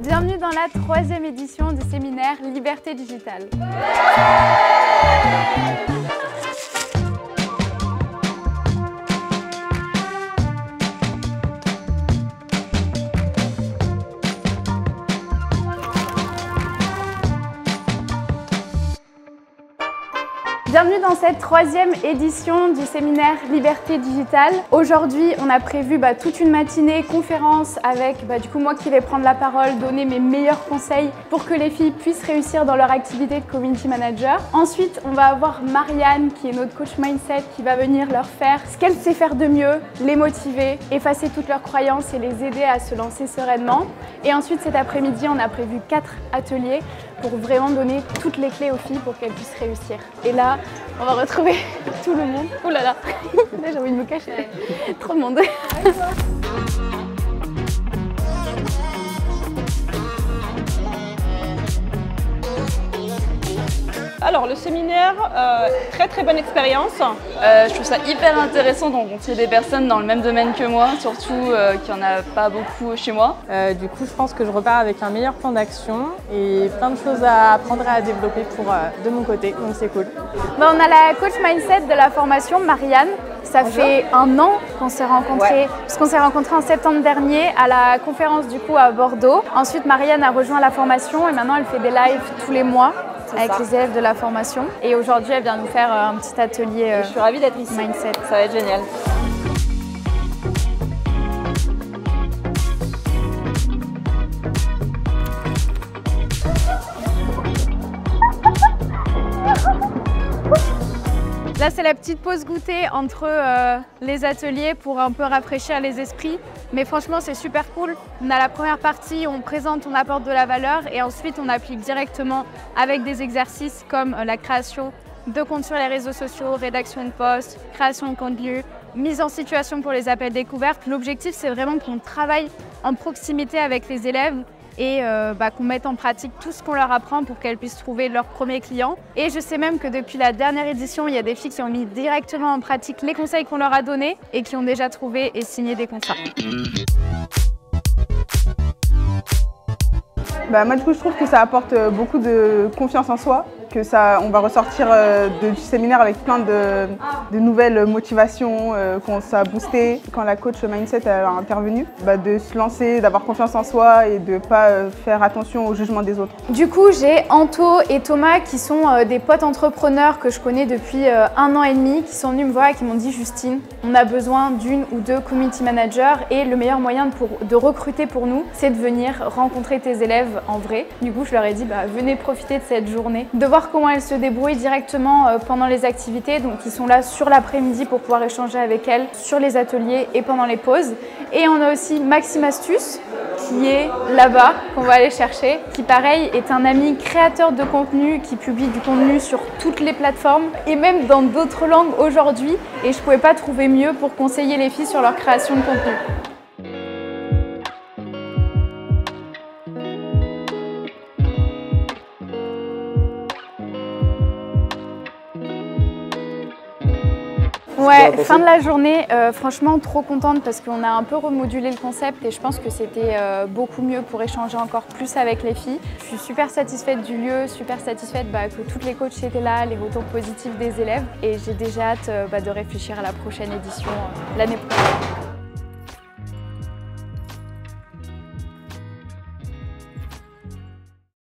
Bienvenue dans la 3e édition du séminaire Liberté Digitale. Bienvenue dans cette 3e édition du séminaire Liberté Digitale. Aujourd'hui, on a prévu toute une matinée conférence avec du coup moi qui vais prendre la parole, donner mes meilleurs conseils pour que les filles puissent réussir dans leur activité de community manager. Ensuite, on va avoir Marianne qui est notre coach mindset qui va venir leur faire ce qu'elle sait faire de mieux, les motiver, effacer toutes leurs croyances et les aider à se lancer sereinement. Et ensuite, cet après-midi, on a prévu 4 ateliers pour vraiment donner toutes les clés aux filles pour qu'elles puissent réussir. Et là, on va retrouver tout le monde. Oh là là, là j'ai envie de me cacher. Trop de monde. Alors le séminaire, très bonne expérience. Je trouve ça hyper intéressant de rencontrer des personnes dans le même domaine que moi, surtout qu'il n'y en a pas beaucoup chez moi. Du coup, je pense que je repars avec un meilleur plan d'action et plein de choses à apprendre et à développer de mon côté, donc c'est cool. On a la coach mindset de la formation, Marianne. Ça fait 1 an qu'on s'est rencontrés, parce qu'on s'est rencontrés en septembre dernier à la conférence du coup à Bordeaux. Ensuite, Marianne a rejoint la formation et maintenant elle fait des lives tous les mois avec les élèves de la formation. Et aujourd'hui, elle vient nous faire un petit atelier je suis ravie d'être ici. Mindset. Ça va être génial. Là, c'est la petite pause goûter entre les ateliers pour un peu rafraîchir les esprits. Mais franchement, c'est super cool. On a la première partie, on présente, on apporte de la valeur et ensuite on applique directement avec des exercices comme la création de comptes sur les réseaux sociaux, rédaction de posts, création de contenu, mise en situation pour les appels découvertes. L'objectif, c'est vraiment qu'on travaille en proximité avec les élèves et qu'on mette en pratique tout ce qu'on leur apprend pour qu'elles puissent trouver leurs premiers clients. Et je sais même que depuis la dernière édition, il y a des filles qui ont mis directement en pratique les conseils qu'on leur a donnés et qui ont déjà trouvé et signé des contrats. Moi du coup je trouve que ça apporte beaucoup de confiance en soi, que on va ressortir du séminaire avec plein de nouvelles motivations, qu'on s'est boosté. Quand la coach mindset a intervenu, de se lancer, d'avoir confiance en soi et de ne pas faire attention au jugement des autres. Du coup j'ai Anto et Thomas qui sont des potes entrepreneurs que je connais depuis 1 an et demi, qui sont venus me voir et qui m'ont dit Justine, on a besoin d'1 ou 2 community managers et le meilleur moyen de recruter pour nous, c'est de venir rencontrer tes élèves en vrai. Du coup, je leur ai dit, venez profiter de cette journée, de voir comment elles se débrouillent directement pendant les activités. Donc, ils sont là sur l'après-midi pour pouvoir échanger avec elles sur les ateliers et pendant les pauses. Et on a aussi Maxime Astuce, qui est là-bas, qu'on va aller chercher, qui pareil est un ami créateur de contenu, qui publie du contenu sur toutes les plateformes et même dans d'autres langues aujourd'hui. Et je ne pouvais pas trouver mieux pour conseiller les filles sur leur création de contenu. Ouais, fin de la journée, franchement trop contente parce qu'on a un peu remodulé le concept et je pense que c'était beaucoup mieux pour échanger encore plus avec les filles. Je suis super satisfaite du lieu, super satisfaite que toutes les coachs étaient là, les retours positifs des élèves et j'ai déjà hâte de réfléchir à la prochaine édition l'année prochaine.